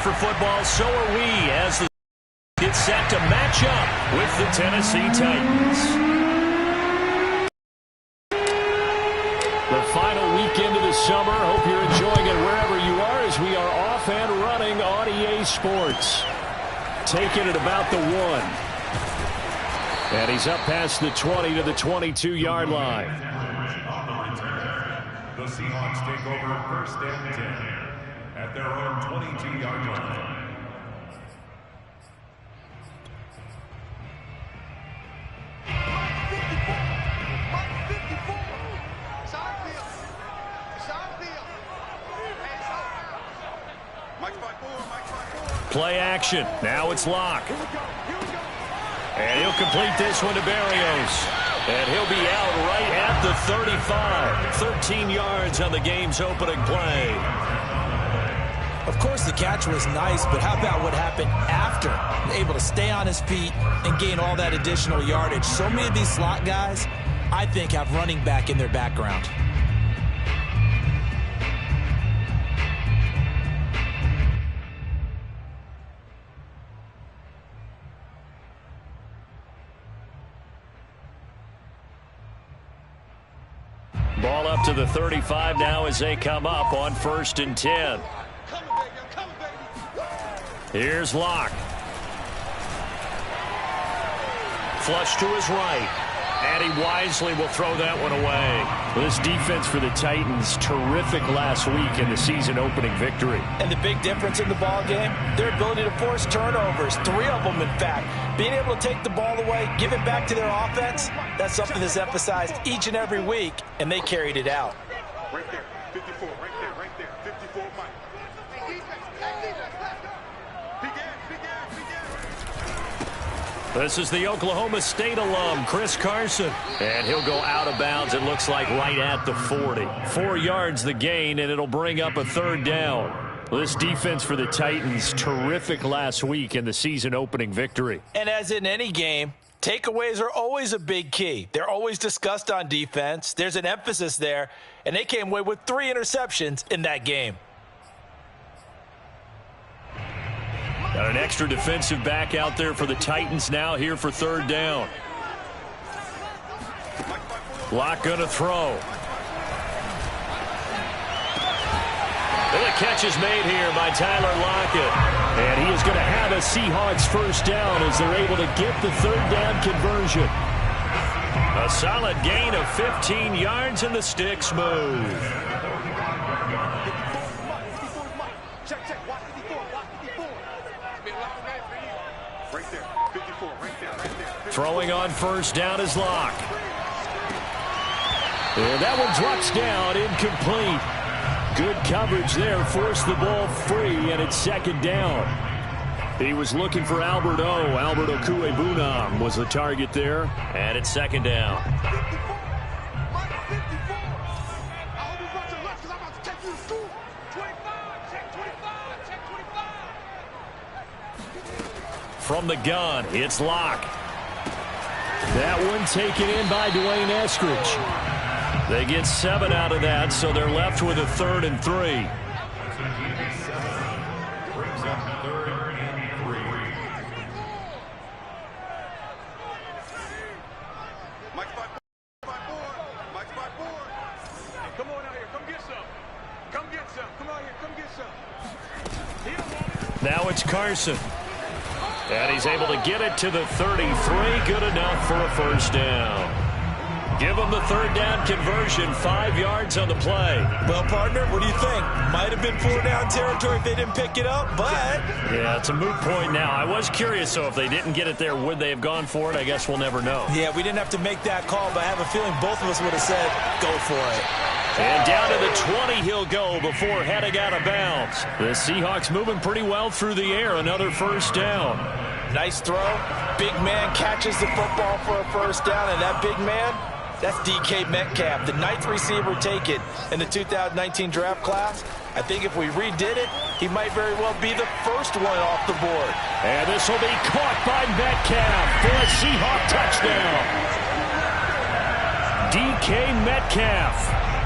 for football, so are we, as the get set to match up with the Tennessee Titans. The final weekend of the summer. Hope you're enjoying it wherever you are, as we are off and running on EA Sports. Taking it about the 1. And he's up past the 20 to the 22-yard line. The Seahawks take over first and 10 at their own 22-yard line. Play action. Now it's Locke. And he'll complete this one to Berrios. And he'll be out right at the 35. 13 yards on the game's opening play. Of course, the catch was nice, but how about what happened after? Able to stay on his feet and gain all that additional yardage. So many of these slot guys, I think, have running back in their background. Ball up to the 35 now as they come up on first and 10. Here's Locke. Flush to his right. And he wisely will throw that one away. This defense for the Titans, terrific last week in the season opening victory. And the big difference in the ball game, their ability to force turnovers, 3 of them in fact. Being able to take the ball away, give it back to their offense, that's something that's emphasized each and every week, and they carried it out. Right there, 54, right there, 54, Mike. This is the Oklahoma State alum, Chris Carson. And he'll go out of bounds, it looks like, right at the 40. 4 yards the gain, and it'll bring up a third down. This defense for the Titans, terrific last week in the season opening victory. And as in any game, takeaways are always a big key. They're always discussed on defense. There's an emphasis there, and they came away with 3 interceptions in that game. Got an extra defensive back out there for the Titans now here for third down. Locke gonna throw. And the catch is made here by Tyler Lockett. And he is going to have a Seahawks first down as they're able to get the third down conversion. A solid gain of 15 yards, and the sticks move. Throwing on first down is Locke. And that one drops down, incomplete. Good coverage there, forced the ball free, and it's second down. He was looking for Albert O. Albert Okuebunam was the target there, and it's second down. From the gun, it's Locke. That one taken in by Dwayne Eskridge. They get 7 out of that, so they're left with a 3rd and 3. Come on out here, come get some. Come get some. Come out here, come get some. Now it's Carson. And he's able to get it to the 33. Good enough for a first down. Give him the third down conversion, 5 yards on the play. Well, partner, what do you think? Might have been 4 down territory if they didn't pick it up, but... Yeah, it's a moot point now. I was curious, so if they didn't get it there, would they have gone for it? I guess we'll never know. Yeah, we didn't have to make that call, but I have a feeling both of us would have said, go for it. And down to the 20 he'll go before heading out of bounds. The Seahawks moving pretty well through the air. Another first down. Nice throw. Big man catches the football for a first down, and that big man, that's DK Metcalf, the 9th receiver taken in the 2019 draft class. I think if we redid it, he might very well be the first one off the board. And this will be caught by Metcalf for a Seahawk touchdown. DK Metcalf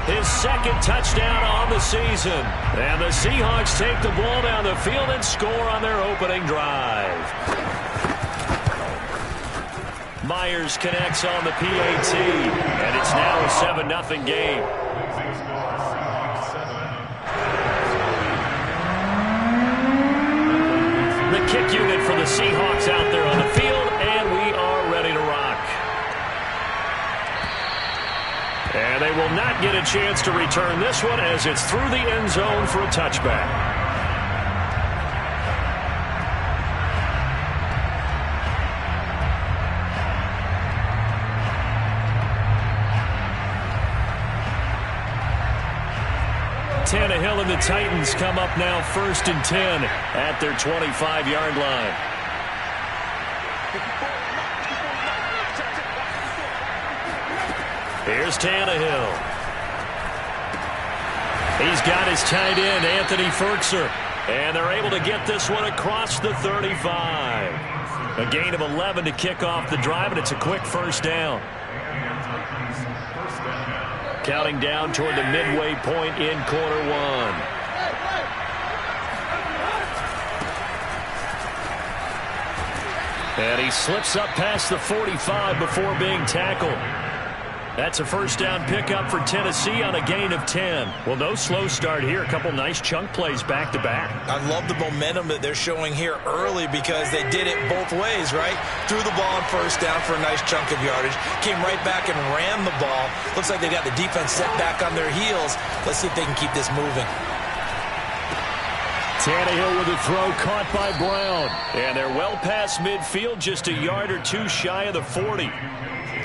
His second touchdown on the season. And the Seahawks take the ball down the field and score on their opening drive. Myers connects on the PAT, and it's now a 7-0 game. The kick unit for the Seahawks out there on the field, and we are ready to rock. And they will not get a chance to return this one as it's through the end zone for a touchback. Tannehill and the Titans come up now 1st and 10 at their 25-yard line. Here's Tannehill. He's got his tight end, Anthony Ferkser. And they're able to get this one across the 35. A gain of 11 to kick off the drive, and it's a quick first down. Counting down toward the midway point in quarter one. And he slips up past the 45 before being tackled. That's a first down pickup for Tennessee on a gain of 10. Well, no slow start here. A couple nice chunk plays back to back. I love the momentum that they're showing here early because they did it both ways, right? Threw the ball on first down for a nice chunk of yardage. Came right back and ran the ball. Looks like they got the defense set back on their heels. Let's see if they can keep this moving. Tannehill with a throw caught by Brown. And they're well past midfield, just a yard or two shy of the 40.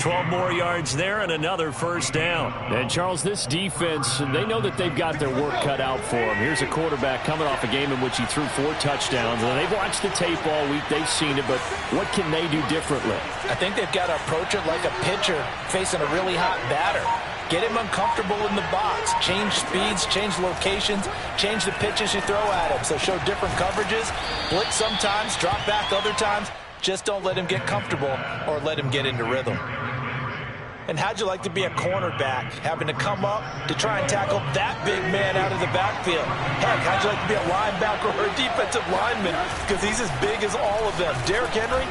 12 more yards there and another first down. And, Charles, this defense, they know that they've got their work cut out for them. Here's a quarterback coming off a game in which he threw 4 touchdowns. And they've watched the tape all week. They've seen it, but what can they do differently? I think they've got to approach it like a pitcher facing a really hot batter. Get him uncomfortable in the box. Change speeds, change locations, change the pitches you throw at him. So show different coverages, blitz sometimes, drop back other times. Just don't let him get comfortable or let him get into rhythm. And how'd you like to be a cornerback, having to come up to try and tackle that big man out of the backfield? Heck, how'd you like to be a linebacker or a defensive lineman? Because he's as big as all of them. Derrick Henry,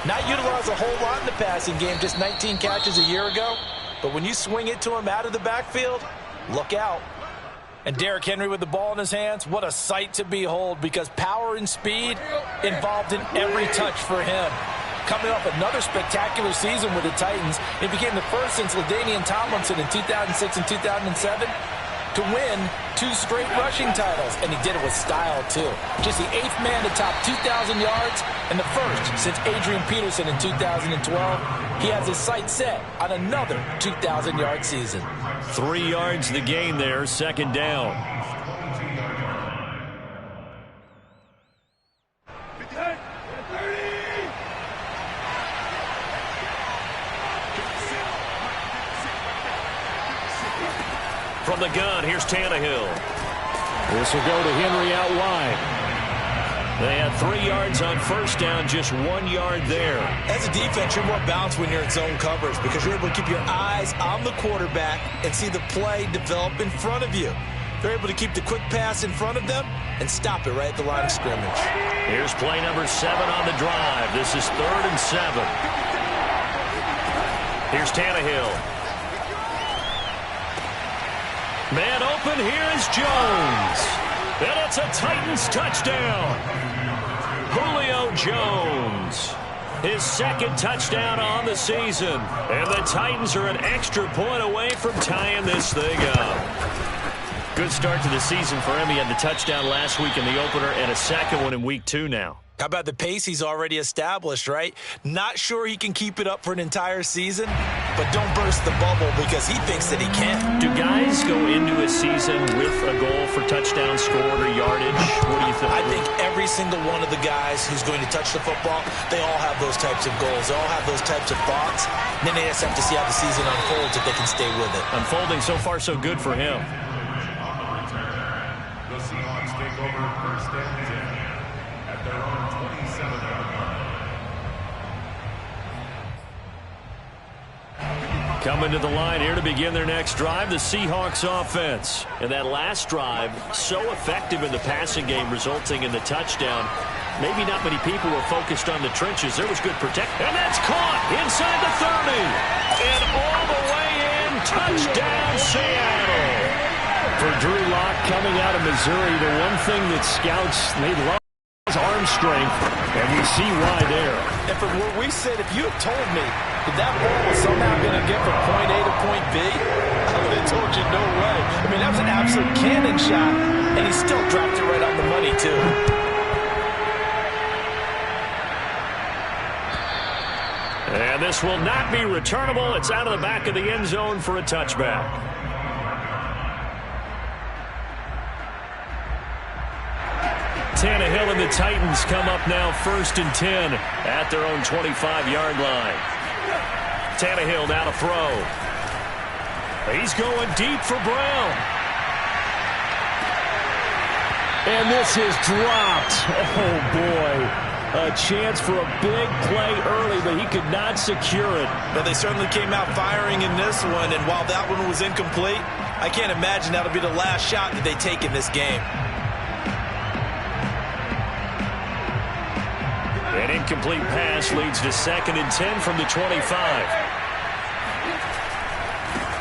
not utilized a whole lot in the passing game, just 19 catches a year ago. But when you swing it to him out of the backfield, look out. And Derrick Henry with the ball in his hands, what a sight to behold, because power and speed involved in every touch for him. Coming off another spectacular season with the Titans, it became the first since LaDainian Tomlinson in 2006 and 2007 to win 2 straight rushing titles, and he did it with style, too. Just the 8th man to top 2,000 yards, and the first since Adrian Peterson in 2012. He has his sights set on another 2,000-yard season. 3 yards the gain there, second down. From the gun, here's Tannehill. This will go to Henry out wide. They had 3 yards on first down, just 1 yard there. As a defense, you're more balanced when you're in zone coverage because you're able to keep your eyes on the quarterback and see the play develop in front of you. They're able to keep the quick pass in front of them and stop it right at the line of scrimmage. Here's play number 7 on the drive. This is 3rd and 7. Here's Tannehill. Man open, here is Jones. And it's a Titans touchdown. Julio Jones. His second touchdown on the season. And the Titans are an extra point away from tying this thing up. Good start to the season for him. He had the touchdown last week in the opener and a second one in week 2 now. How about the pace he's already established, right? Not sure he can keep it up for an entire season, but don't burst the bubble because he thinks that he can. Do guys go into a season with a goal for touchdown scored or yardage? What do you think? I think every single one of the guys who's going to touch the football, they all have those types of goals. They all have those types of thoughts. And then they just have to see how the season unfolds if they can stay with it. Unfolding so far so good for him. The Seahawks take over 1st and 10 at their own 27-yard line. Coming to the line here to begin their next drive, the Seahawks offense. And that last drive, so effective in the passing game, resulting in the touchdown. Maybe not many people were focused on the trenches. There was good protection. And that's caught inside the 30. And all the way in, touchdown Seattle. For Drew Lock coming out of Missouri, the one thing that scouts, they love his arm strength, and we see why there. And from what we said, if you had told me that ball was somehow going to get from point A to point B, I would have told you no way. I mean, that was an absolute cannon shot, and he still dropped it right on the money, too. And this will not be returnable. It's out of the back of the end zone for a touchback. Tannehill and the Titans come up now 1st and 10 at their own 25-yard line. Tannehill now to throw. He's going deep for Brown. And this is dropped. Oh, boy. A chance for a big play early, but he could not secure it. But they certainly came out firing in this one, and while that one was incomplete, I can't imagine that'll be the last shot that they take in this game. An incomplete pass leads to 2nd and 10 from the 25.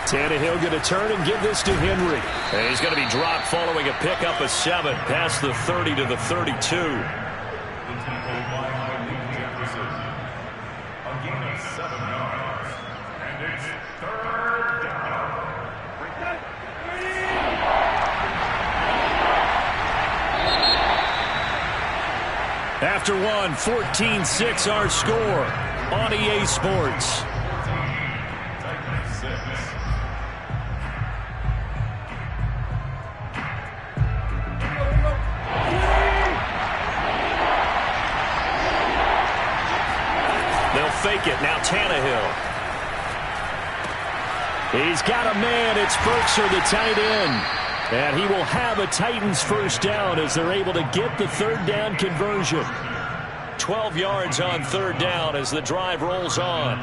Tannehill going to turn and give this to Henry. And he's going to be dropped following a pickup of 7 past the 30 to the 32. After one, 14-6 our score on EA Sports. They'll fake it. Now Tannehill. He's got a man. It's Firkser, the tight end. And he will have a Titans first down as they're able to get the 3rd down conversion. 12 yards on 3rd down as the drive rolls on.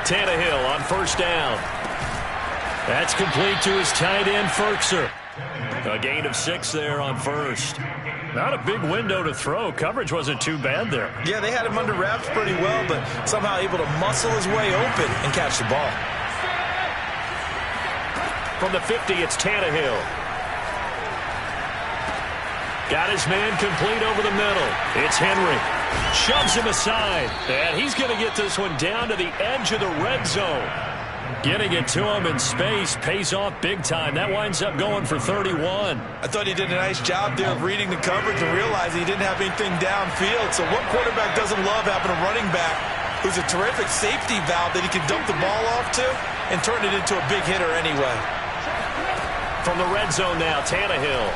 Tannehill on 1st down. That's complete to his tight end, Firkser. A gain of 6 there on 1st. Not a big window to throw. Coverage wasn't too bad there. Yeah, they had him under wraps pretty well, but somehow able to muscle his way open and catch the ball. From the 50, it's Tannehill. Got his man complete over the middle. It's Henry. Shoves him aside. And he's going to get this one down to the edge of the red zone. Getting it to him in space pays off big time. That winds up going for 31. I thought he did a nice job there of reading the coverage and realizing he didn't have anything downfield. So what quarterback doesn't love having a running back who's a terrific safety valve that he can dump the ball off to and turn it into a big hitter anyway. From the red zone now, Tannehill.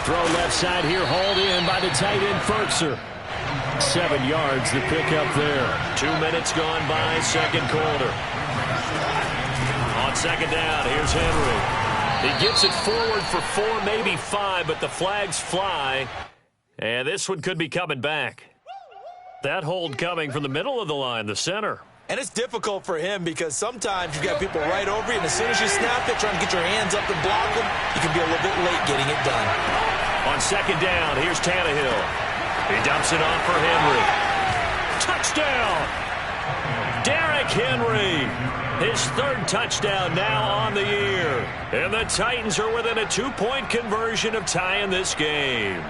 Throw left side here, hauled in by the tight end, Firkser. 7 yards, the pickup there. 2 minutes gone by, 2nd quarter. On 2nd down, here's Henry. He gets it forward for 4, maybe 5, but the flags fly. And this one could be coming back. That hold coming from the middle of the line, the center. And it's difficult for him because sometimes you've got people right over you, and as soon as you snap it, trying to get your hands up and block them, you can be a little bit late getting it done. On 2nd down, here's Tannehill. He dumps it off for Henry. Touchdown! Derrick Henry. His 3rd touchdown now on the year. And the Titans are within a 2-point conversion of tying this game.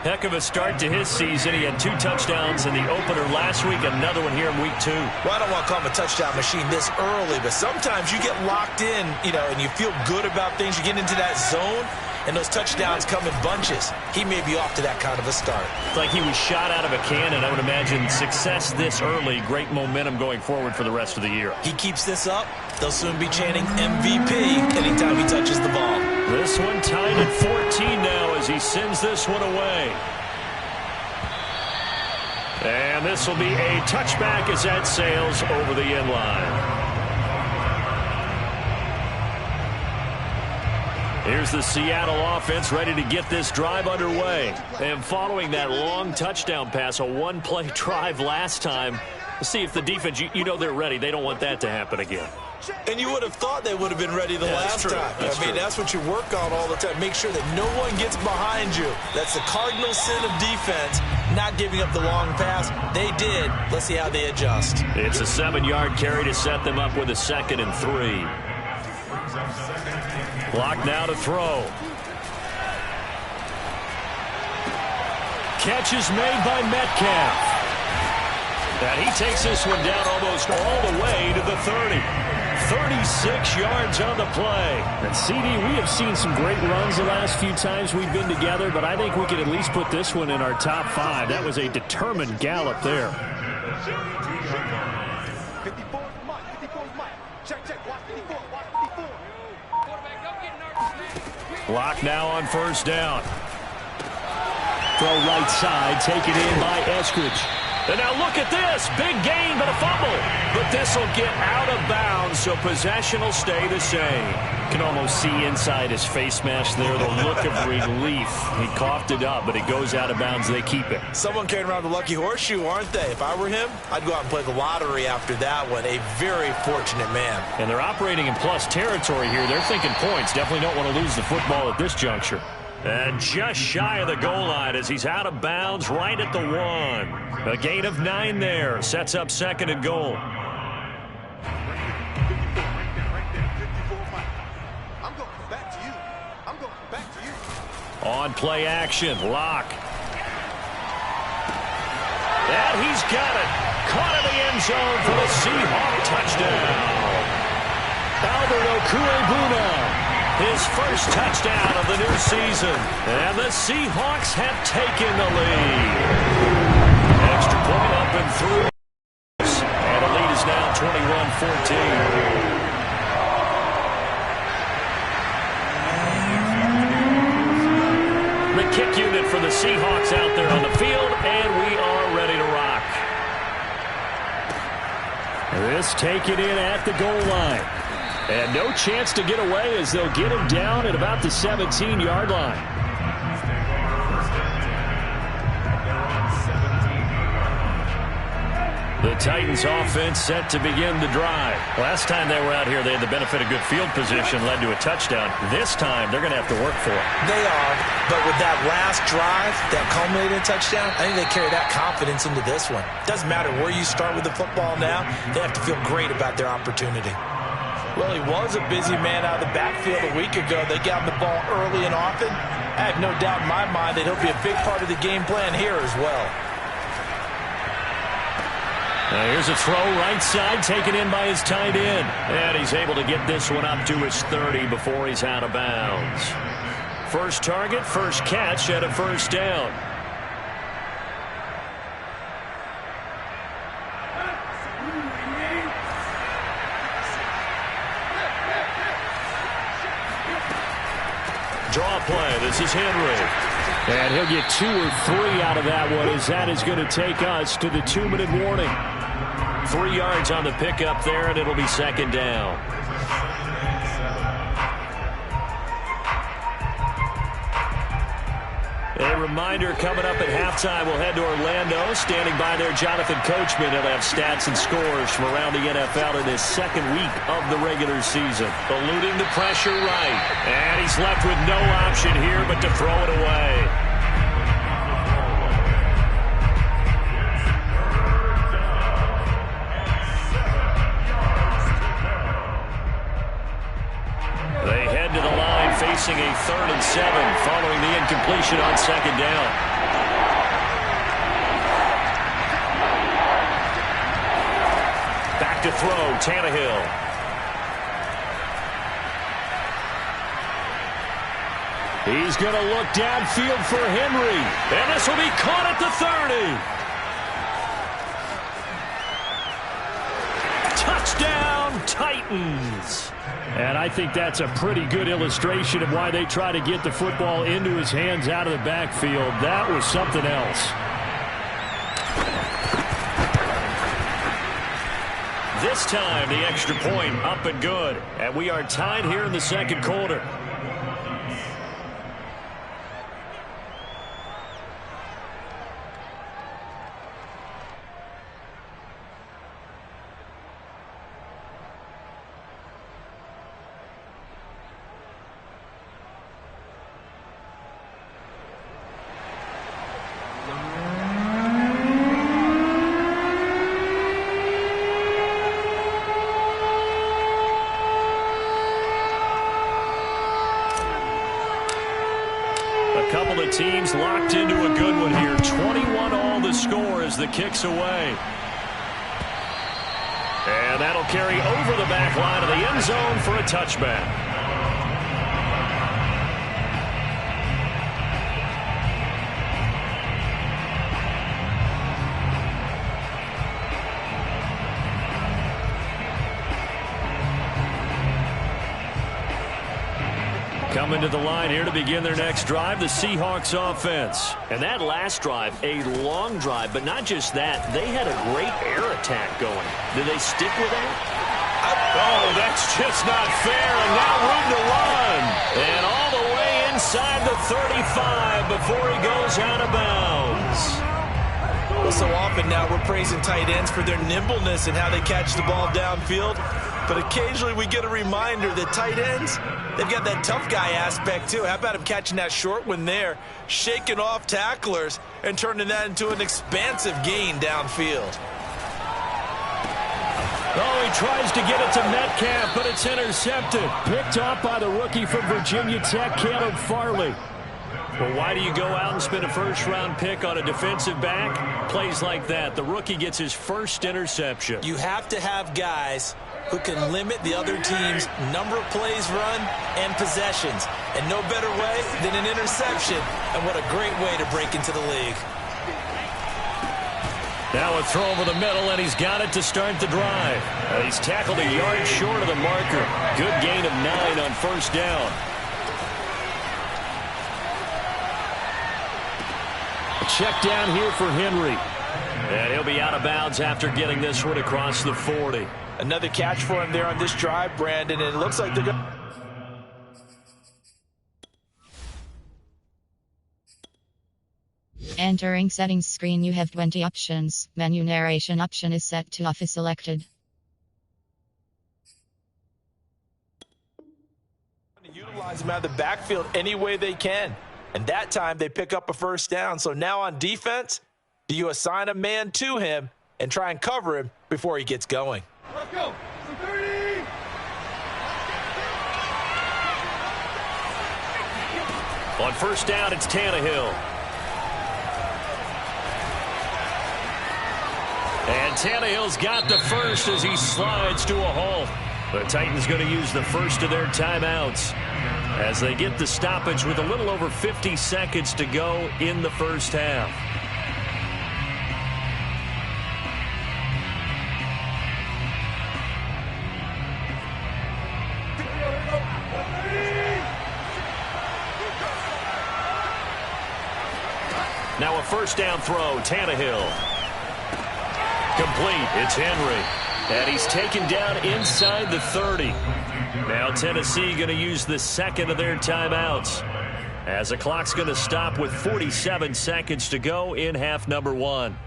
Heck of a start to his season. He had 2 touchdowns in the opener last week, another one here in week 2. Well, I don't want to call him a touchdown machine this early, but sometimes you get locked in, and you feel good about things. You get into that zone, and those touchdowns come in bunches. He may be off to that kind of a start. It's like he was shot out of a cannon. I would imagine success this early, great momentum going forward for the rest of the year. He keeps this up, they'll soon be chanting MVP anytime he touches the ball. This one tied at 14 now as he sends this one away. And this will be a touchback as that sails over the end line. Here's the Seattle offense ready to get this drive underway. And following that long touchdown pass, a one-play drive last time, let's see if the defense, you know they're ready. They don't want that to happen again. And you would have thought they would have been ready the last time. That's what you work on all the time. Make sure that no one gets behind you. That's the cardinal sin of defense, not giving up the long pass. They did. Let's see how they adjust. It's a 7-yard carry to set them up with a 2nd and 3. Clock now to throw. Catch is made by Metcalf. And he takes this one down almost all the way to the 30. 36 yards on the play. And CD, we have seen some great runs the last few times we've been together, but I think we could at least put this one in our top 5. That was a determined gallop there. Clock now on 1st down. Throw right side, taken in by Eskridge. And now look at this. Big gain, but a fumble. But this will get out of bounds, so possession will stay the same. Can almost see inside his face mask there, the look of relief. He coughed it up, but it goes out of bounds. They keep it. Someone carrying around the lucky horseshoe, aren't they? If I were him, I'd go out and play the lottery after that one. A very fortunate man. And they're operating in plus territory here. They're thinking points. Definitely don't want to lose the football at this juncture. And just shy of the goal line as he's out of bounds right at the 1. A gain of 9 there. Sets up 2nd and goal. On play action, Locke. And he's got it. Caught in the end zone for the Seahawk touchdown. Albert Okwuegbunam. His first touchdown of the new season. And the Seahawks have taken the lead. Extra point up and through. And the lead is now 21-14. The kick unit for the Seahawks out there on the field, and we are ready to rock. This taken in at the goal line. And no chance to get away as they'll get him down at about the 17-yard line. The Titans offense set to begin the drive. Last time they were out here, they had the benefit of good field position, led to a touchdown. This time, they're going to have to work for it. They are, but with that last drive, that culminating touchdown, I think they carry that confidence into this one. Doesn't matter where you start with the football now, they have to feel great about their opportunity. Well, he was a busy man out of the backfield a week ago. They got him the ball early and often. I have no doubt in my mind that he'll be a big part of the game plan here as well. Now here's a throw right side taken in by his tight end. And he's able to get this one up to his 30 before he's out of bounds. First target, first catch at a 1st down. Draw play. This is Henry. And he'll get 2 or 3 out of that one, as that is going to take us to the 2-minute warning. 3 yards on the pickup there, and it'll be 2nd down. A reminder, coming up at halftime, we'll head to Orlando. Standing by there, Jonathan Coachman. He'll have stats and scores from around the NFL in his 2nd week of the regular season. Eluding the pressure right. And he's left with no option here but to throw it away. They head to the line facing a 3rd and 7 following the incompletion on 2nd down. Back to throw, Tannehill. He's going to look downfield for Henry. And this will be caught at the 30. Touchdown, Titans. And I think that's a pretty good illustration of why they try to get the football into his hands out of the backfield. That was something else. This time, the extra point up and good. And we are tied here in the 2nd quarter. teams locked into a good one here. 21-all the score as the kick's away. And that'll carry over the back line of the end zone for a touchback. Coming to the line here to begin their next drive, the Seahawks offense. And that last drive, a long drive, but not just that. They had a great air attack going. Did they stick with that? Oh, that's just not fair, and now room to run. And all the way inside the 35 before he goes out of bounds. Well, so often now we're praising tight ends for their nimbleness and how they catch the ball downfield. But occasionally we get a reminder that tight ends, they've got that tough guy aspect too. How about him catching that short one there, shaking off tacklers, and turning that into an expansive gain downfield? Oh, he tries to get it to Metcalf, but it's intercepted. Picked off by the rookie from Virginia Tech, Caleb Farley. Well, why do you go out and spend a first-round pick on a defensive back? Plays like that. The rookie gets his first interception. You have to have guys who can limit the other team's number of plays run and possessions. And no better way than an interception. And what a great way to break into the league. Now a throw over the middle, and he's got it to start the drive. He's tackled a yard short of the marker. Good gain of 9 on first down. Check down here for Henry. And he'll be out of bounds after getting this one across the 40. Another catch for him there on this drive, Brandon, and it looks like they're going to... Entering settings screen, you have 20 options. Menu narration option is set to off is selected. Utilize him out of the backfield any way they can. And that time they pick up a first down. So now on defense, do you assign a man to him and try and cover him before he gets going? Let's go. 30. On first down, it's Tannehill. And Tannehill's got the first as he slides to a halt. The Titans going to use the first of their timeouts as they get the stoppage with a little over 50 seconds to go in the first half. Now a first down throw, Tannehill. Complete, it's Henry. And he's taken down inside the 30. Now Tennessee going to use the second of their timeouts as the clock's going to stop with 47 seconds to go in half number 1.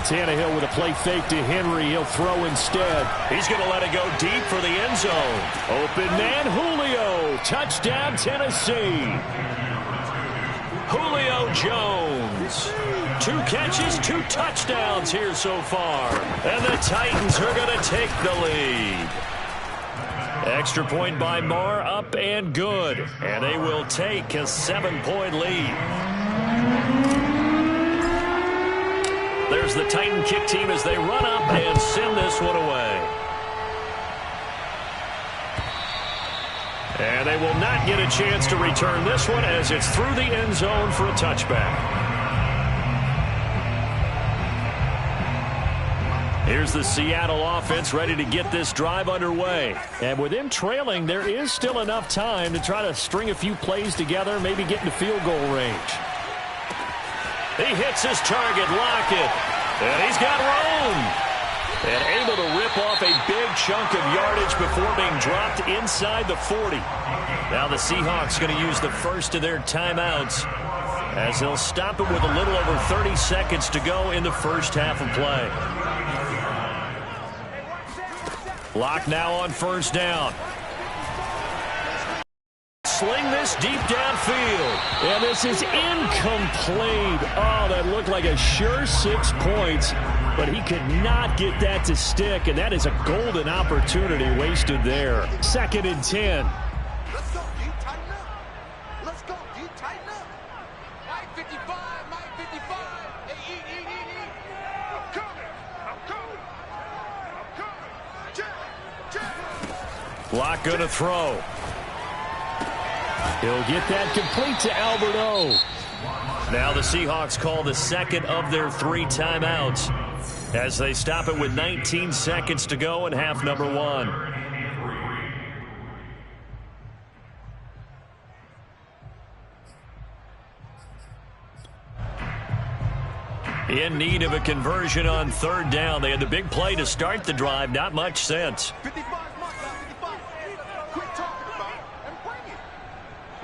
Tannehill with a play fake to Henry. He'll throw instead. He's going to let it go deep for the end zone. Open man, Julio. Touchdown, Tennessee. Julio Jones. 2 catches, 2 touchdowns here so far. And the Titans are going to take the lead. Extra point by Marr, up and good. And they will take a 7-point lead. There's the Titan kick team as they run up and send this one away. And they will not get a chance to return this one as it's through the end zone for a touchback. Here's the Seattle offense ready to get this drive underway. And with them trailing, there is still enough time to try to string a few plays together, maybe get into field goal range. He hits his target, Lockett, and he's got room. And able to rip off a big chunk of yardage before being dropped inside the 40. Now the Seahawks going to use the first of their timeouts as they'll stop it with a little over 30 seconds to go in the first half of play. Lock now on first down. sling this deep downfield. And this is incomplete. Oh, that looked like a sure 6 points, but he could not get that to stick, and that is a golden opportunity wasted there. 2nd and 10. Let's go. You tighten up. Let's go. You tighten up. Mike 55. Mike 55. Hey, eat. I'm coming. Check. Block going to throw. He'll get that complete to Alberto. Now the Seahawks call the second of their 3 timeouts as they stop it with 19 seconds to go in half number 1. In need of a conversion on 3rd down. They had the big play to start the drive. Not much sense. 55. Quit talking about it and bring it.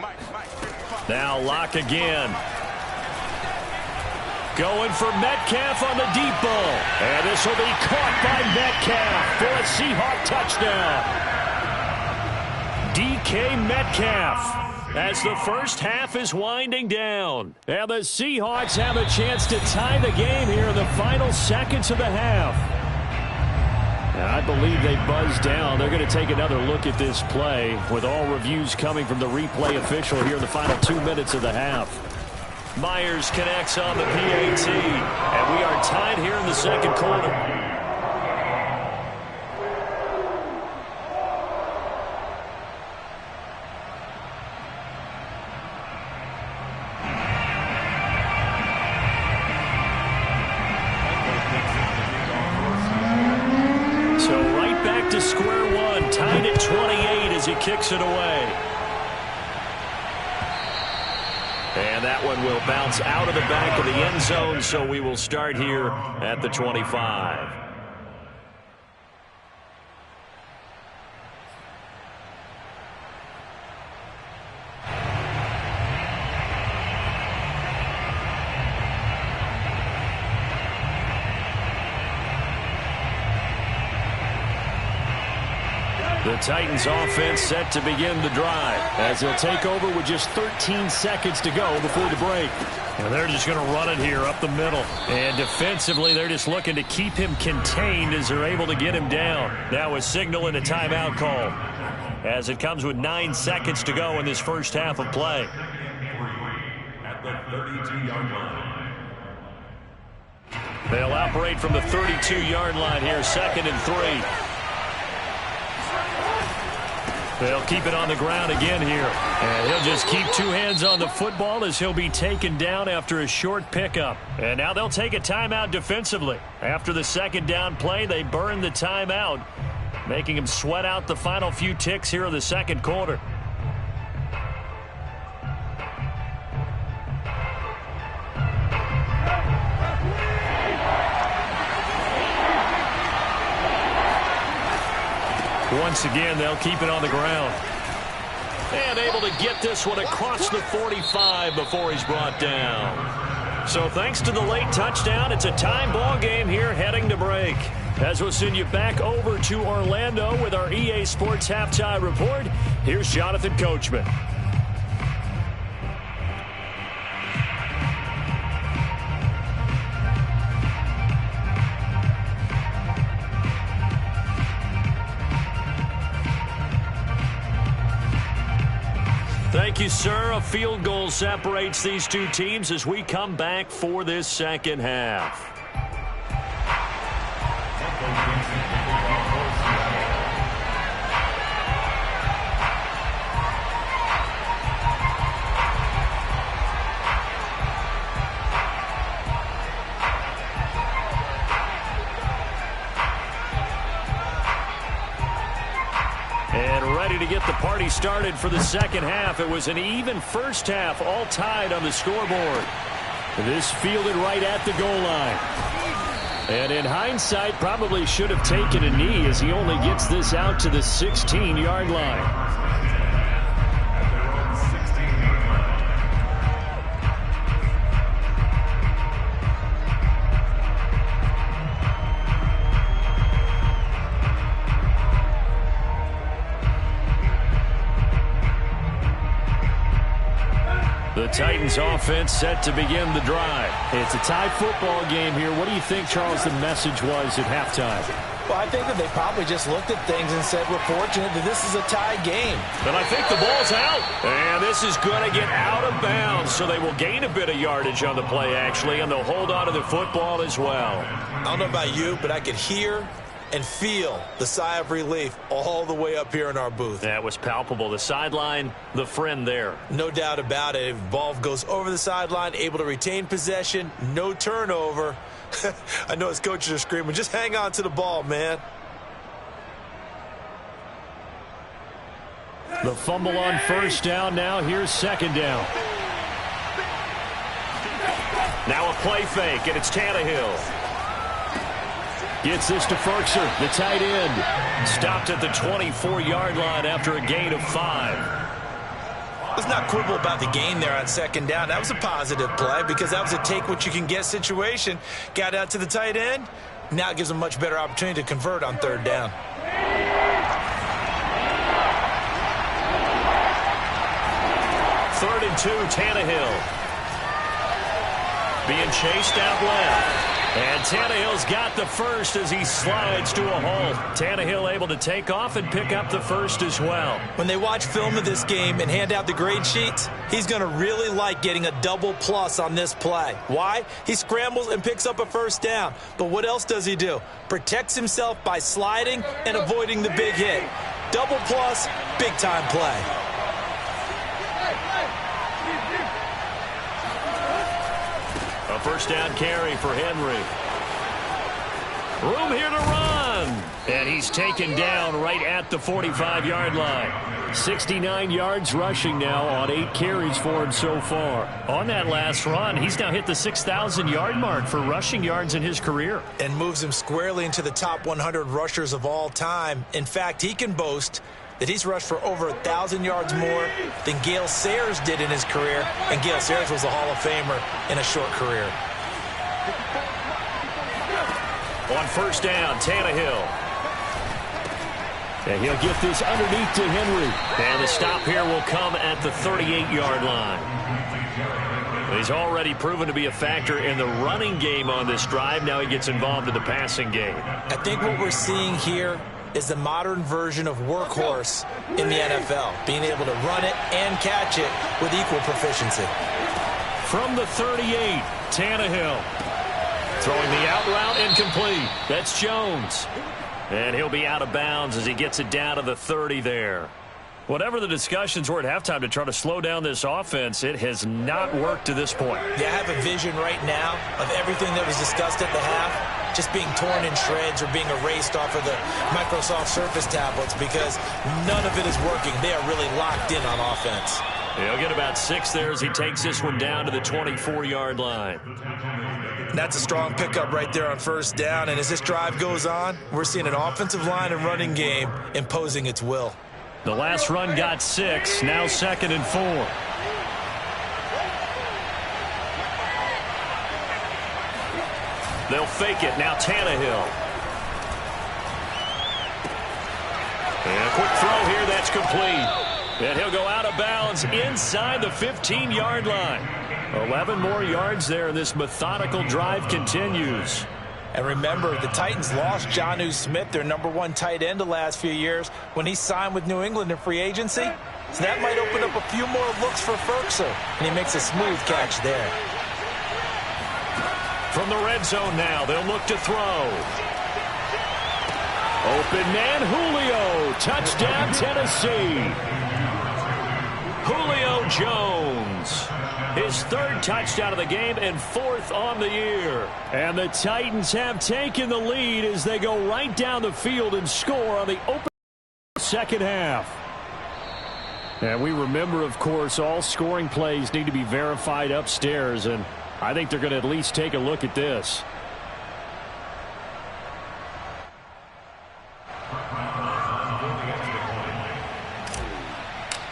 Mike 55. Now Locke again. Going for Metcalf on the deep ball. And this will be caught by Metcalf for a Seahawk touchdown. DK Metcalf as the first half is winding down. And the Seahawks have a chance to tie the game here in the final seconds of the half. And I believe they buzzed down. They're going to take another look at this play with all reviews coming from the replay official here in the final 2 minutes of the half. Myers connects on the PAT, and we are tied here in the second quarter. So right back to square one, tied at 28 as he kicks it away. And that one will bounce out of the back of the end zone, so we will start here at the 25. The Titans offense set to begin the drive as they'll take over with just 13 seconds to go before the break. And they're just going to run it here up the middle. And defensively, they're just looking to keep him contained as they're able to get him down. Now a signal and a timeout call as it comes with 9 seconds to go in this first half of play. At the 32-yard line. They'll operate from the 32-yard line here, 2nd and 3. They'll keep it on the ground again here. And he'll just keep 2 hands on the football as he'll be taken down after a short pickup. And now they'll take a timeout defensively. After the 2nd down play, they burn the timeout, making him sweat out the final few ticks here in the second quarter. Once again, they'll keep it on the ground. And able to get this one across the 45 before he's brought down. So thanks to the late touchdown, it's a time ball game here heading to break. As we'll send you back over to Orlando with our EA Sports Halftime Report, here's Jonathan Coachman. Thank you, sir. A field goal separates these two teams as we come back for this second half. To get the party started for the second half. It was an even first half, all tied on the scoreboard. This fielded right at the goal line. And in hindsight, probably should have taken a knee as he only gets this out to the 16-yard line. Titans offense set to begin the drive. It's a tie football game here. What do you think, Charles, the message was at halftime? Well, I think that they probably just looked at things and said, we're fortunate that this is a tie game. But I think the ball's out. And this is going to get out of bounds, so they will gain a bit of yardage on the play, actually, and they'll hold on to the football as well. I don't know about you, but I could hear and feel the sigh of relief all the way up here in our booth. That was palpable. The sideline, the friend there. No doubt about it. If ball goes over the sideline, able to retain possession, no turnover. I know his coaches are screaming, just hang on to the ball, man. The fumble on first down. Now here's second down. Now a play fake, and it's Tannehill. Gets this to Ferkser, the tight end. Stopped at the 24-yard line after a gain of 5. Let's not quibble about the gain there on second down. That was a positive play because that was a take-what-you-can-get situation. Got out to the tight end. Now it gives them a much better opportunity to convert on third down. Third and 2, Tannehill. Being chased out left. And Tannehill's got the first as he slides to a halt. Tannehill able to take off and pick up the first as well. When they watch film of this game and hand out the grade sheets, he's going to really like getting a double plus on this play. Why? He scrambles and picks up a first down. But what else does he do? Protects himself by sliding and avoiding the big hit. Double plus, big-time play. A first down carry for Henry. Room here to run. And he's taken down right at the 45-yard line. 69 yards rushing now on 8 carries for him so far. On that last run, he's now hit the 6,000-yard mark for rushing yards in his career. And moves him squarely into the top 100 rushers of all time. In fact, he can boast that he's rushed for over 1,000 yards more than Gale Sayers did in his career, and Gale Sayers was a Hall of Famer in a short career. On first down, Tannehill. And he'll get this underneath to Henry. And the stop here will come at the 38-yard line. He's already proven to be a factor in the running game on this drive. Now he gets involved in the passing game. I think what we're seeing here is the modern version of workhorse in the NFL, being able to run it and catch it with equal proficiency. From the 38, Tannehill. Throwing the out route incomplete. That's Jones. And he'll be out of bounds as he gets it down to the 30 there. Whatever the discussions were at halftime to try to slow down this offense, it has not worked to this point. Yeah, I have a vision right now of everything that was discussed at the half just being torn in shreds or being erased off of the Microsoft Surface tablets because none of it is working. They are really locked in on offense. He'll get about 6 there as he takes this one down to the 24-yard line. That's a strong pickup right there on first down. And as this drive goes on, we're seeing an offensive line and running game imposing its will. The last run got 6, now 2nd and 4. They'll fake it. Now Tannehill. And a quick throw here. That's complete. And he'll go out of bounds inside the 15-yard line. 11 more yards there, and this methodical drive continues. And remember, the Titans lost Jonnu Smith, their #1 tight end the last few years, when he signed with New England in free agency. So that might open up a few more looks for Ferkser, and he makes a smooth catch there. From the red zone now, they'll look to throw. Open man, Julio. Touchdown, Tennessee. Julio Jones. His 3rd touchdown of the game and 4th on the year. And the Titans have taken the lead as they go right down the field and score on the open second half. And we remember, of course, all scoring plays need to be verified upstairs, and I think they're going to at least take a look at this.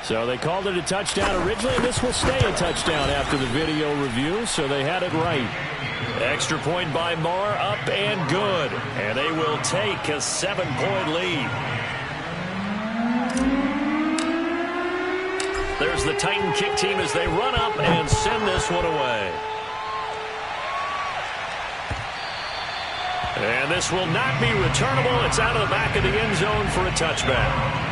So they called it a touchdown originally, and this will stay a touchdown after the video review, so they had it right. Extra point by Marr, up and good. And they will take a 7-point lead. There's the Titan kick team as they run up and send this one away. And this will not be returnable. It's out of the back of the end zone for a touchback.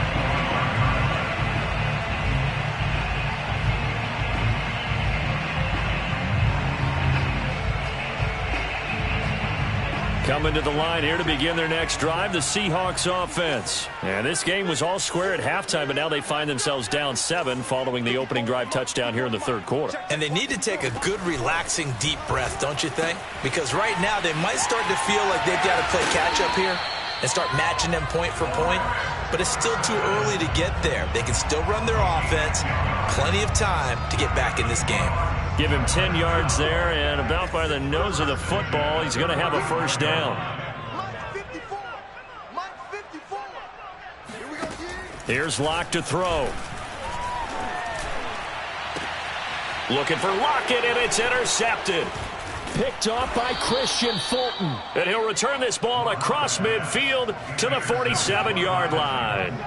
Coming to the line here to begin their next drive, the Seahawks offense. And this game was all square at halftime, but now they find themselves down 7 following the opening drive touchdown here in the third quarter. And they need to take a good, relaxing, deep breath, don't you think? Because right now they might start to feel like they've got to play catch-up here and start matching them point for point. But it's still too early to get there. They can still run their offense. Plenty of time to get back in this game. Give him 10 yards there, and about by the nose of the football, he's going to have a first down. Here's Locke to throw. Looking for Lockett, and it's intercepted. Picked off by Christian Fulton. And he'll return this ball across midfield to the 47-yard line.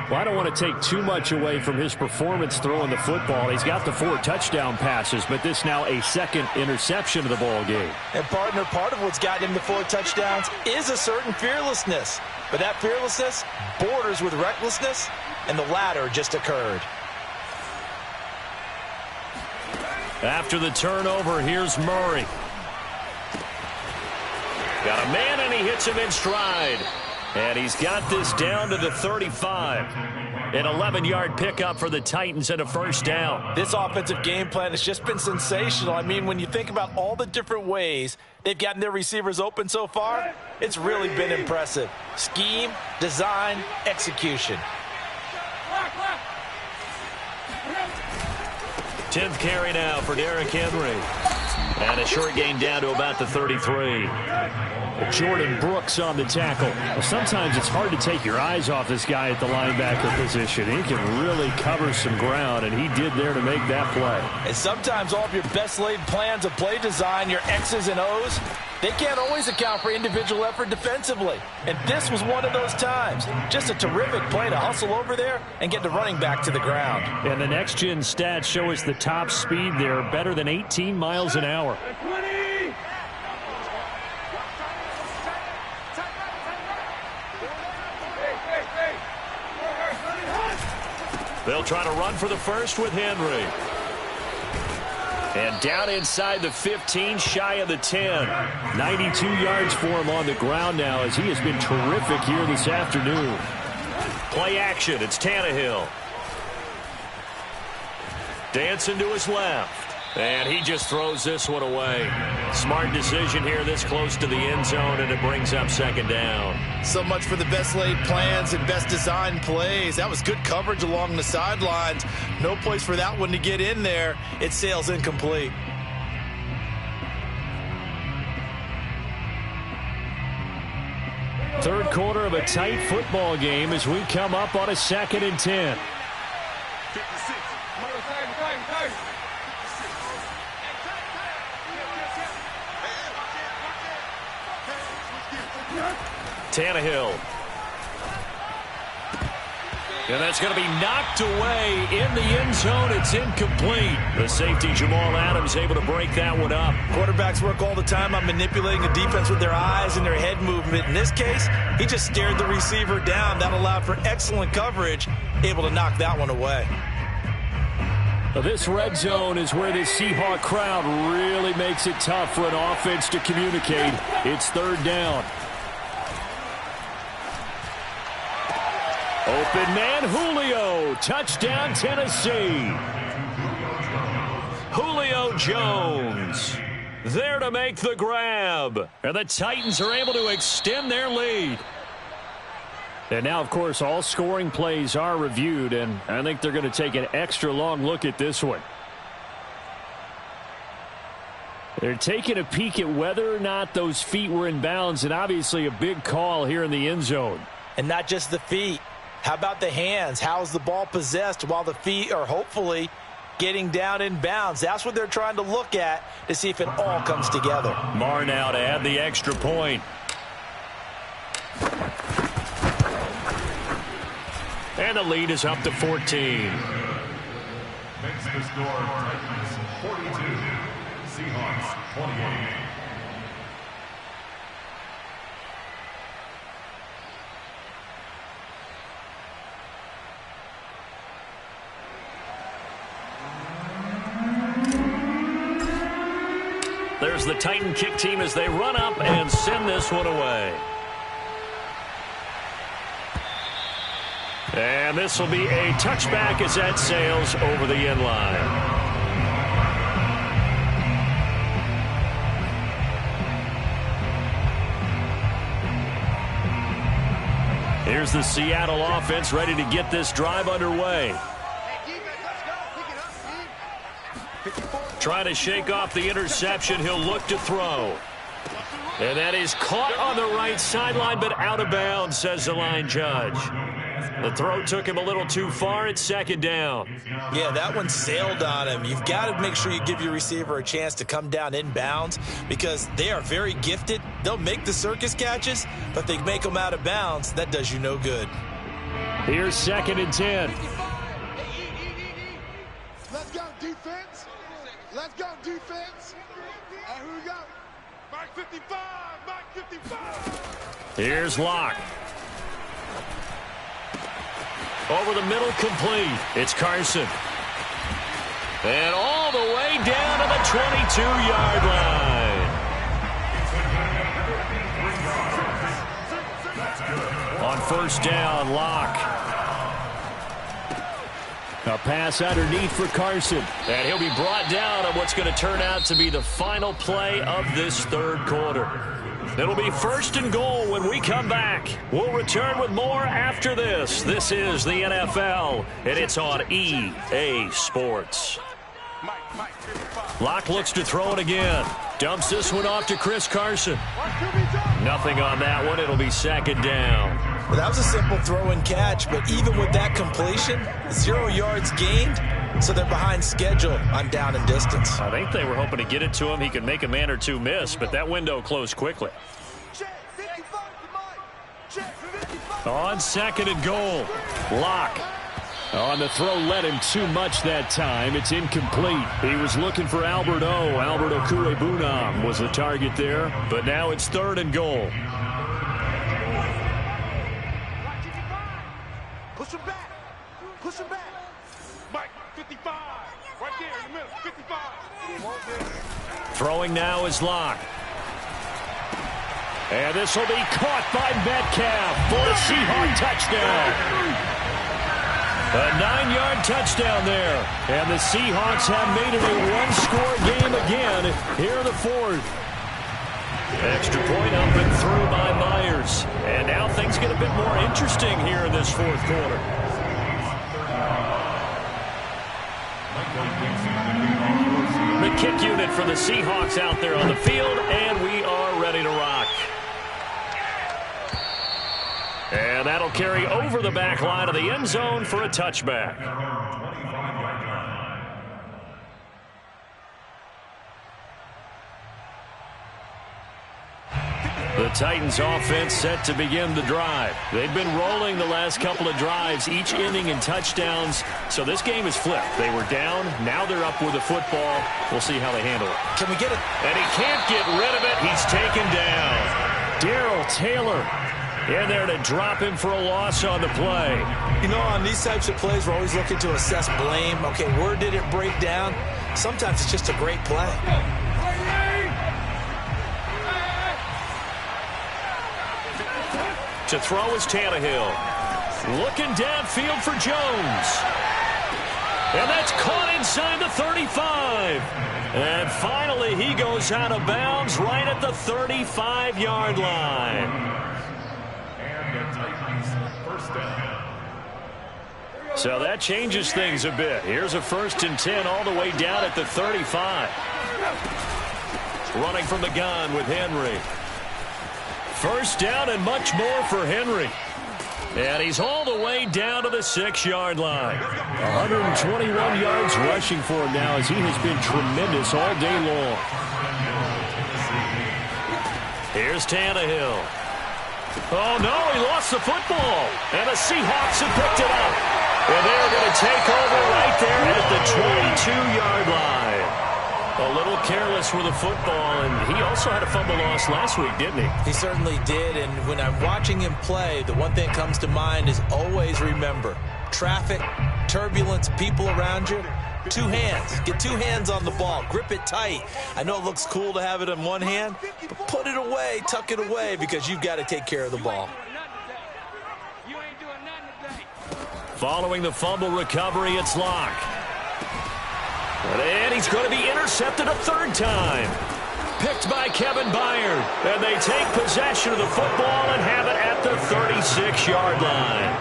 Well, I don't want to take too much away from his performance throwing the football. He's got the 4 touchdown passes, but this now a second interception of the ball game. And partner, part of what's gotten him the 4 touchdowns is a certain fearlessness. But that fearlessness borders with recklessness, and the latter just occurred. After the turnover, here's Murray. Got a man, and he hits him in stride. And he's got this down to the 35. An 11-yard pickup for the Titans and a first down. This offensive game plan has just been sensational. I mean, when you think about all the different ways they've gotten their receivers open so far, it's really been impressive. Scheme, design, execution. 10th carry now for Derrick Henry. And a short gain down to about the 33. Jordan Brooks on the tackle. Well, sometimes it's hard to take your eyes off this guy at the linebacker position. He can really cover some ground, and he did there to make that play. And sometimes all of your best laid plans of play design, your X's and O's, they can't always account for individual effort defensively. And this was one of those times. Just a terrific play to hustle over there and get the running back to the ground. And the next-gen stats show us the top speed there, better than 18 miles an hour. They'll try to run for the first with Henry. And down inside the 15, shy of the 10. 92 yards for him on the ground now as he has been terrific here this afternoon. Play action, it's Tannehill. Dancing to his left. And he just throws this one away. Smart decision here this close to the end zone, and it brings up second down. So much for the best laid plans and best designed plays. That was good coverage along the sidelines. No place for that one to get in there. It sails incomplete. Third quarter of a tight football game as we come up on a 2nd and 10. Tannehill. And that's going to be knocked away in the end zone. It's incomplete. The safety, Jamal Adams, able to break that one up. Quarterbacks work all the time on manipulating the defense with their eyes and their head movement. In this case, he just stared the receiver down. That allowed for excellent coverage, able to knock that one away. This red zone is where the Seahawk crowd really makes it tough for an offense to communicate. It's third down. Open man, Julio. Touchdown, Tennessee. Julio Jones there to make the grab. And the Titans are able to extend their lead. And now, of course, all scoring plays are reviewed, and I think they're going to take an extra long look at this one. They're taking a peek at whether or not those feet were in bounds, and obviously a big call here in the end zone. And not just the feet. How about the hands? How's the ball possessed while the feet are hopefully getting down in bounds? That's what they're trying to look at to see if it all comes together. Marr now to add the extra point. And the lead is up to 14. the score, Titans 42, Seahawks 28. There's the Titan kick team as they run up and send this one away. And this will be a touchback as that sails over the end line. Here's the Seattle offense ready to get this drive underway. Trying to shake off the interception. He'll look to throw. And that is caught on the right sideline, but out of bounds, says the line judge. The throw took him a little too far. It's second down. Yeah, that one sailed on him. You've got to make sure you give your receiver a chance to come down inbounds because they are very gifted. They'll make the circus catches, but if they make them out of bounds, that does you no good. Here's 2nd and 10. Let's go, defense. Let's go, defense. And who we got? Mike 55, Mike 55. Here's Locke. Over the middle, complete. It's Carson. And all the way down to the 22-yard line. On first down, Locke. A pass underneath for Carson. And he'll be brought down on what's going to turn out to be the final play of this third quarter. It'll be 1st and goal when we come back. We'll return with more after this. This is the NFL, and it's on EA Sports. Locke looks to throw it again. Dumps this one off to Chris Carson. Nothing on that one. It'll be 2nd down. Well, that was a simple throw and catch, but even with that completion, 0 yards gained, so they're behind schedule on down and distance. I think they were hoping to get it to him. He could make a man or two miss, but that window closed quickly. On 2nd and goal, Locke. On the throw, led him too much that time. It's incomplete. He was looking for Albert O. Albert Okurebunam was the target there, but now it's 3rd and goal. Push him back. Push him back. Mike 55. Right there in the middle. 55. Throwing now is Locke. And this will be caught by Metcalf for a Seahawk touchdown. A 9-yard touchdown there. And the Seahawks have made it a one-score game again here in the 4th. Extra point up and through by Myers. And now things get a bit more interesting here in this 4th quarter. The kick unit for the Seahawks out there on the field, and we are ready to rock. And that'll carry over the back line of the end zone for a touchback. The Titans offense set to begin the drive. They've been rolling the last couple of drives, each ending in touchdowns. So this game is flipped. They were down. Now they're up with the football. We'll see how they handle it. Can we get it? And he can't get rid of it. He's taken down. Darrell Taylor in there to drop him for a loss on the play. You know, on these types of plays, we're always looking to assess blame. Okay, where did it break down? Sometimes it's just a great play. To throw is Tannehill. Looking downfield for Jones. And that's caught inside the 35. And finally, he goes out of bounds right at the 35-yard line. And the Titans first down. So that changes things a bit. Here's a 1st and 10 all the way down at the 35. Running from the gun with Henry. 1st down and much more for Henry. And he's all the way down to the 6-yard line. 121 yards rushing for him now as he has been tremendous all day long. Here's Tannehill. Oh, no, he lost the football. And the Seahawks have picked it up. And they're going to take over right there at the 22-yard line. A little careless with the football, and he also had a fumble loss last week, didn't he? He certainly did, and when I'm watching him play, the one thing that comes to mind is always remember, traffic, turbulence, people around you, two hands. Get two hands on the ball. Grip it tight. I know it looks cool to have it in one hand, but put it away, tuck it away, because you've got to take care of the ball. Following the fumble recovery, it's Locke. And he's going to be intercepted a third time. Picked by Kevin Byard. And they take possession of the football and have it at the 36-yard line.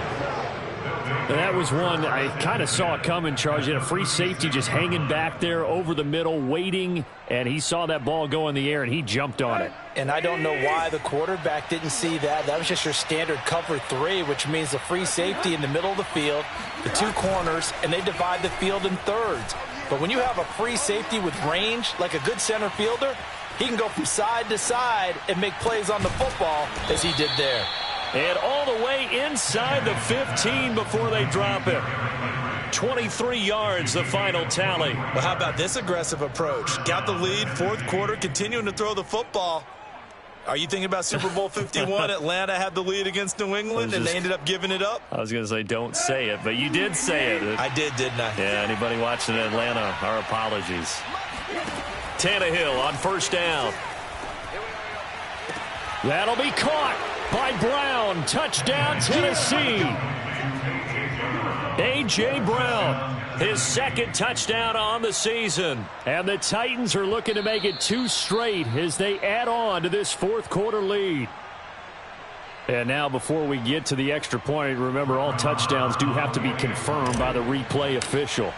And that was one I kind of saw it coming, Charles. You had a free safety just hanging back there over the middle, waiting, and he saw that ball go in the air, and he jumped on it. And I don't know why the quarterback didn't see that. That was just your standard cover 3, which means the free safety in the middle of the field, the two corners, and they divide the field in thirds. But when you have a free safety with range, like a good center fielder, he can go from side to side and make plays on the football as he did there. And all the way inside the 15 before they drop it. 23 yards, the final tally. Well, how about this aggressive approach? Got the lead, fourth quarter, continuing to throw the football. Are you thinking about Super Bowl 51? Atlanta had the lead against New England, and they ended up giving it up? I was going to say, don't say it, but you did say it. I did, didn't I? Yeah, anybody watching Atlanta, our apologies. Tannehill on first down. That'll be caught by Brown. Touchdown, Tennessee. A.J. Brown, his second touchdown on the season. And the Titans are looking to make it 2 straight as they add on to this fourth quarter lead. And now before we get to the extra point, remember all touchdowns do have to be confirmed by the replay official.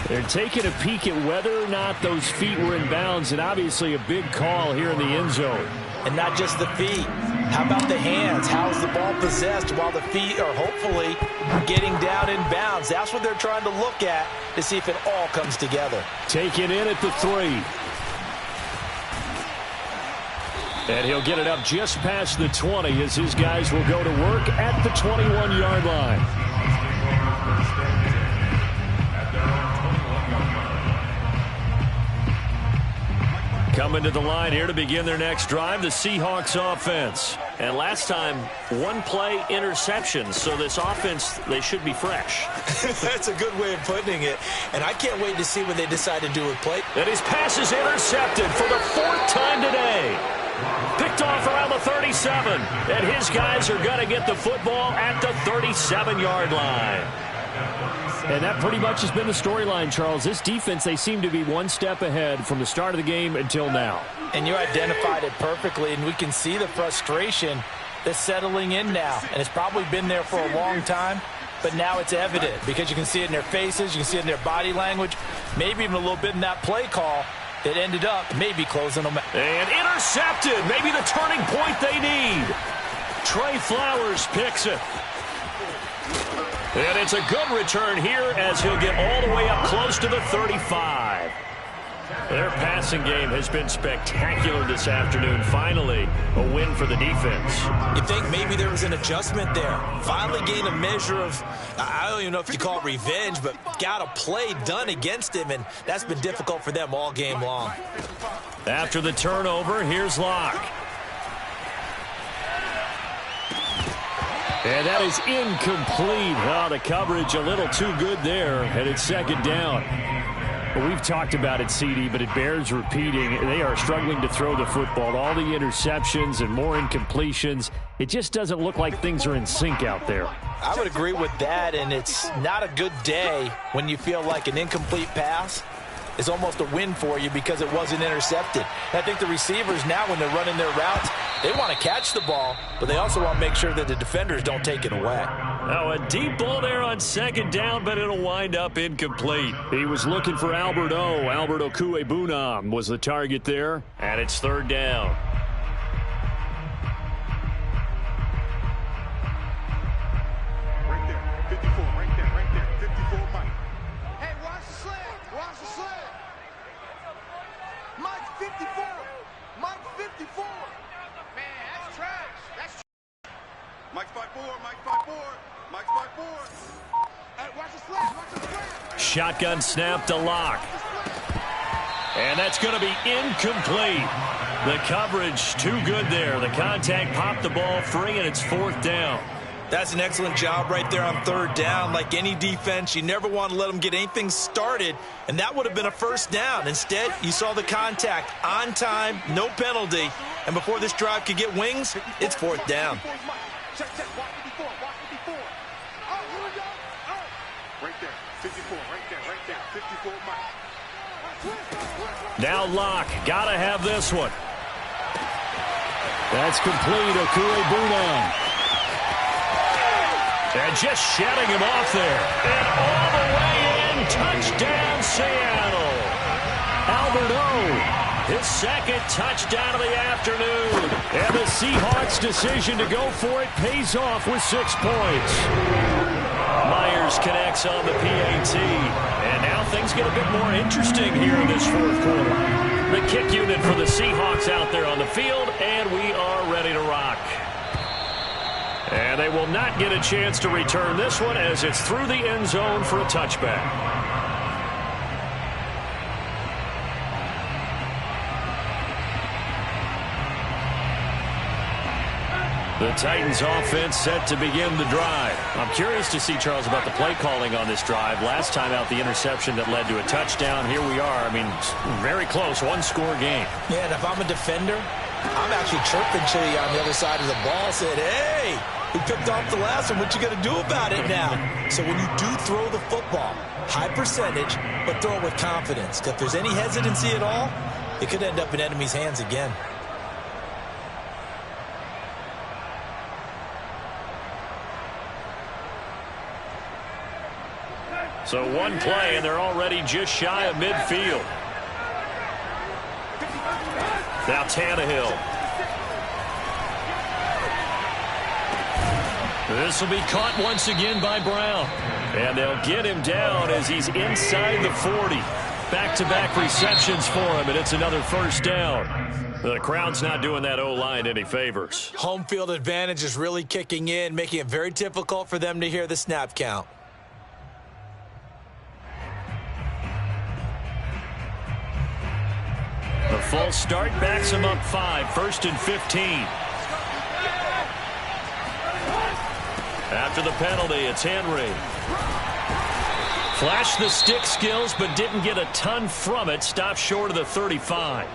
They're taking a peek at whether or not those feet were in bounds, and obviously a big call here in the end zone. And not just the feet. How about the hands? How's the ball possessed while the feet are hopefully getting down in bounds? That's what they're trying to look at to see if it all comes together. Taken in at the 3. And he'll get it up just past the 20 as his guys will go to work at the 21-yard line. Coming to the line here to begin their next drive, the Seahawks offense. And last time, one play interception. So this offense, they should be fresh. That's a good way of putting it. And I can't wait to see what they decide to do with play. And his pass is intercepted for the 4th time today. Picked off around the 37. And his guys are going to get the football at the 37-yard line. And that pretty much has been the storyline, Charles. This defense, they seem to be one step ahead from the start of the game until now. And you identified it perfectly, and we can see the frustration that's settling in now. And it's probably been there for a long time, but now it's evident because you can see it in their faces, you can see it in their body language, maybe even a little bit in that play call that ended up maybe closing them out. And intercepted, maybe the turning point they need. Trey Flowers picks it. And it's a good return here as he'll get all the way up close to the 35. Their passing game has been spectacular this afternoon. Finally, a win for the defense. You think maybe there was an adjustment there. Finally gained a measure of, I don't even know if you call it revenge, but got a play done against him, and that's been difficult for them all game long. After the turnover, here's Locke. And that is incomplete. Oh, the coverage a little too good there, and it's second down. Well, we've talked about it, CD, but it bears repeating. They are struggling to throw the football. All the interceptions and more incompletions. It just doesn't look like things are in sync out there. I would agree with that, and it's not a good day when you feel like an incomplete pass is almost a win for you because it wasn't intercepted. And I think the receivers now, when they're running their routes, they want to catch the ball, but they also want to make sure that the defenders don't take it away. Now a deep ball there on second down, but it'll wind up incomplete. He was looking for Albert O. Albert Okuebunam was the target there. And it's third down. Right there, 54, right there, 54, Mike. Hey, watch the slant, watch the slant. Mike 54, Mike 54. Man, that's trash. That's Mike's by 4, Mike's by 4, Mike's by 4. Hey, watch the slant, watch the slant. Shotgun snap to Locke. And that's going to be incomplete. The coverage too good there. The contact popped the ball free, and it's 4th down. That's an excellent job right there on 3rd down. Like any defense, you never want to let them get anything started, and that would have been a 1st down. Instead, you saw the contact on time, no penalty, and before this drive could get wings, it's 4th down. Check, watch 54, watch 54. Oh, here we go. Oh. Right there, 54, right there, 54, Mike. Now Locke, gotta have this one. That's complete, Okue-Buna. And just shutting him off there. And all the way in, touchdown Seattle. Albert O, his 2nd touchdown of the afternoon. And the Seahawks' decision to go for it pays off with 6 points. Myers connects on the PAT. And now things get a bit more interesting here in this 4th quarter. The kick unit for the Seahawks out there on the field, and we are ready to rock. And they will not get a chance to return this one as it's through the end zone for a touchback. The Titans offense set to begin the drive. I'm curious to see, Charles, about the play calling on this drive. Last time out, the interception that led to a touchdown. Here we are. I mean, very close, 1-score game. Yeah, and if I'm a defender, I'm actually chirping to you on the other side of the ball, saying, hey, we picked off the last one. What you going to do about it now? So when you do throw the football, high percentage, but throw it with confidence. If there's any hesitancy at all, it could end up in enemy's hands again. So one play, and they're already just shy of midfield. Now Tannehill. This will be caught once again by Brown. And they'll get him down as he's inside the 40. Back-to-back receptions for him, and it's another 1st down. The crowd's not doing that O-line any favors. Home field advantage is really kicking in, making it very difficult for them to hear the snap count. The false start backs him up 5, 1st and 15. After the penalty, it's Henry. Flashed the stick skills, but didn't get a ton from it. Stopped short of the 35.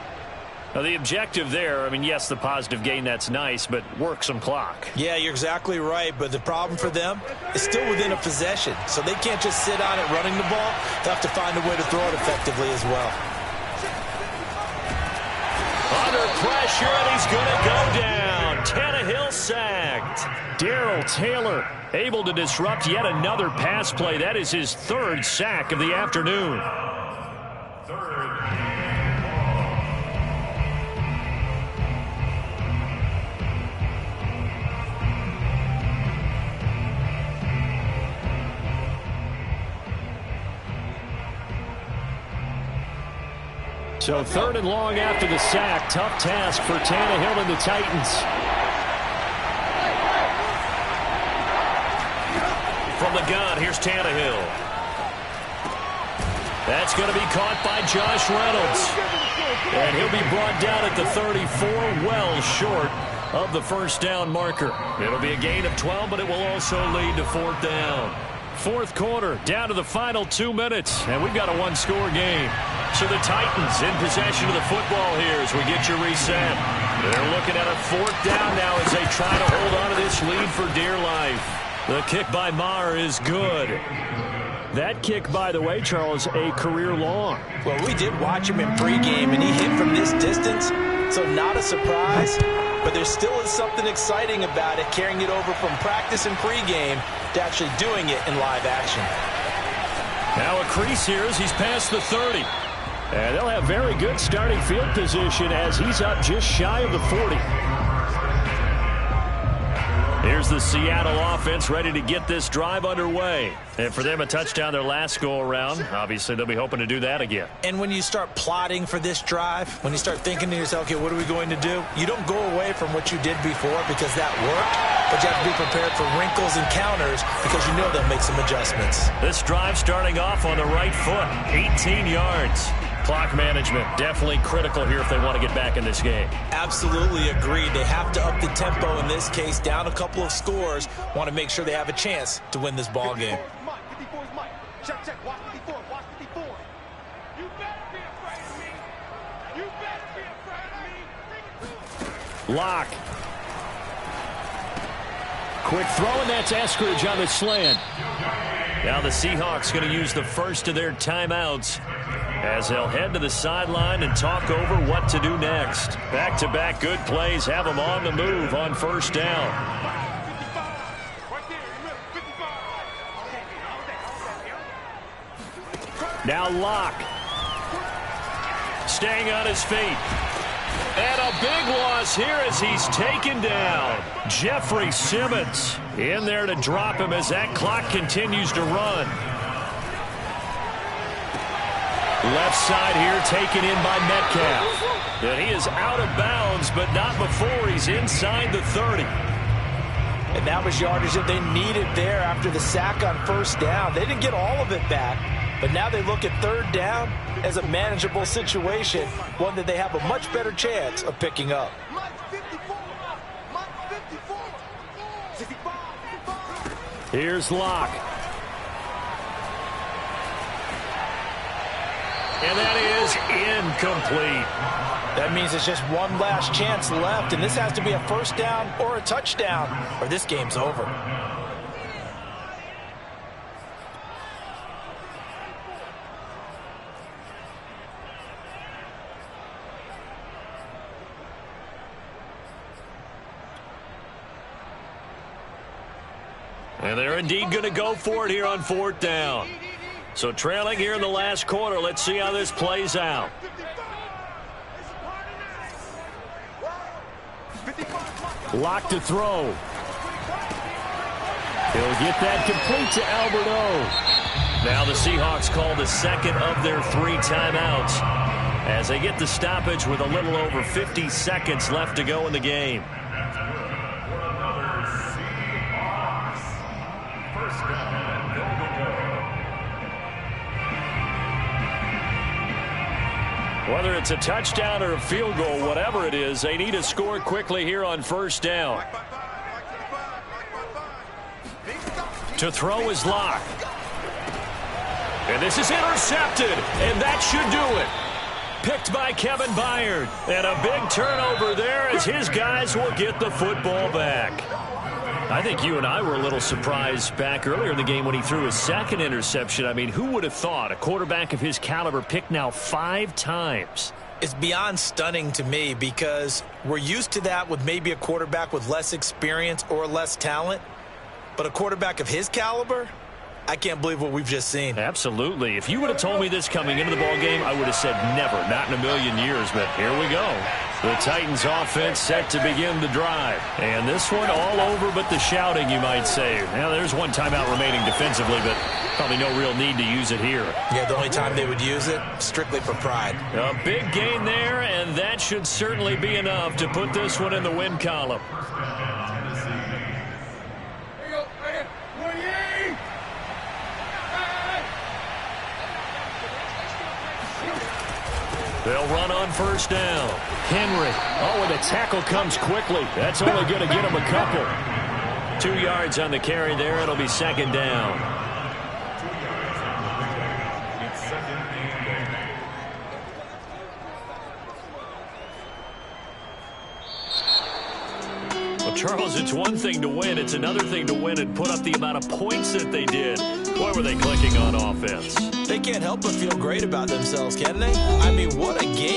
Now, the objective there, I mean, yes, the positive gain, that's nice, but work some clock. Yeah, you're exactly right, but the problem for them is still within a possession, so they can't just sit on it running the ball. They have to find a way to throw it effectively as well. Under pressure, and he's going to go down. Tannehill sacked. Darrell Taylor able to disrupt yet another pass play. That is his 3rd sack of the afternoon. So 3rd and long after the sack. Tough task for Tannehill and the Titans. From the gun, here's Tannehill. That's going to be caught by Josh Reynolds. And he'll be brought down at the 34, well short of the 1st down marker. It'll be a gain of 12, but it will also lead to 4th down. 4th quarter, down to the final 2 minutes, and we've got a 1-score game. So the Titans in possession of the football here as we get your reset. They're looking at a 4th down now as they try to hold on to this lead for dear life. The kick by Maher is good. That kick, by the way, Charles, a career long. Well, we did watch him in pregame, and he hit from this distance, so not a surprise. But there still is something exciting about it, carrying it over from practice and pregame to actually doing it in live action. Now a crease here as he's past the 30. And they'll have very good starting field position as he's up just shy of the 40. Here's the Seattle offense ready to get this drive underway. And for them, a touchdown their last go-around. Obviously, they'll be hoping to do that again. And when you start plotting for this drive, when you start thinking to yourself, okay, what are we going to do? You don't go away from what you did before because that worked. but you have to be prepared for wrinkles and counters because you know they'll make some adjustments. This drive starting off on the right foot, 18 yards. Clock management definitely critical here if they want to get back in this game. Absolutely agreed. They have to up the tempo in this case, down a couple of scores. Want to make sure they have a chance to win this ball game. 54 is Mike. Check, check. Watch 54. Watch 54. You better be afraid of me. You better be afraid of me. Bring it to him. Lock. Quick throw, and that's Eskridge on the slant. Now the Seahawks going to use the first of their timeouts as they'll head to the sideline and talk over what to do next. Back-to-back good plays have them on the move on first down. 55. Right there in the middle. 55. Now Lock. Staying on his feet. And a big loss here as he's taken down. Jeffrey Simmons in there to drop him as that clock continues to run. Left side here taken in by Metcalf. And he is out of bounds, but not before he's inside the 30. And that was yardage that they needed there after the sack on first down. They didn't get all of it back, but now they look at third down as a manageable situation, one that they have a much better chance of picking up. Mike 54. Mike 54. 65. 65. Here's Lock. And that is incomplete. That means it's just one last chance left, and this has to be a first down or a touchdown, or this game's over. And they're indeed going to go for it here on fourth down. So trailing here in the last quarter. Let's see how this plays out. Lock to throw. He'll get that complete to Albert O. Now the Seahawks call the second of their 3 timeouts as they get the stoppage with a little over 50 seconds left to go in the game. Whether it's a touchdown or a field goal, whatever it is, they need to score quickly here on first down. To throw is Lock. And this is intercepted, and that should do it. Picked by Kevin Byard. And a big turnover there as his guys will get the football back. I think you and I were a little surprised back earlier in the game when he threw his second interception. I mean, who would have thought a quarterback of his caliber picked now 5 times? It's beyond stunning to me because we're used to that with maybe a quarterback with less experience or less talent. But a quarterback of his caliber, I can't believe what we've just seen. Absolutely. If you would have told me this coming into the ballgame, I would have said never, not in a million years. But here we go. The Titans offense set to begin the drive. And this one all over but the shouting, you might say. Now, there's one timeout remaining defensively, but probably no real need to use it here. Yeah, the only time they would use it, strictly for pride. A big gain there, and that should certainly be enough to put this one in the win column. They'll run on first down. Henry. Oh, and the tackle comes quickly. That's only going to get him a couple. 2 yards on the carry there. It'll be second down. Well, Charles, it's one thing to win. It's another thing to win and put up the amount of points that they did. Boy, were they clicking on offense. They can't help but feel great about themselves, can they? I mean, what a game.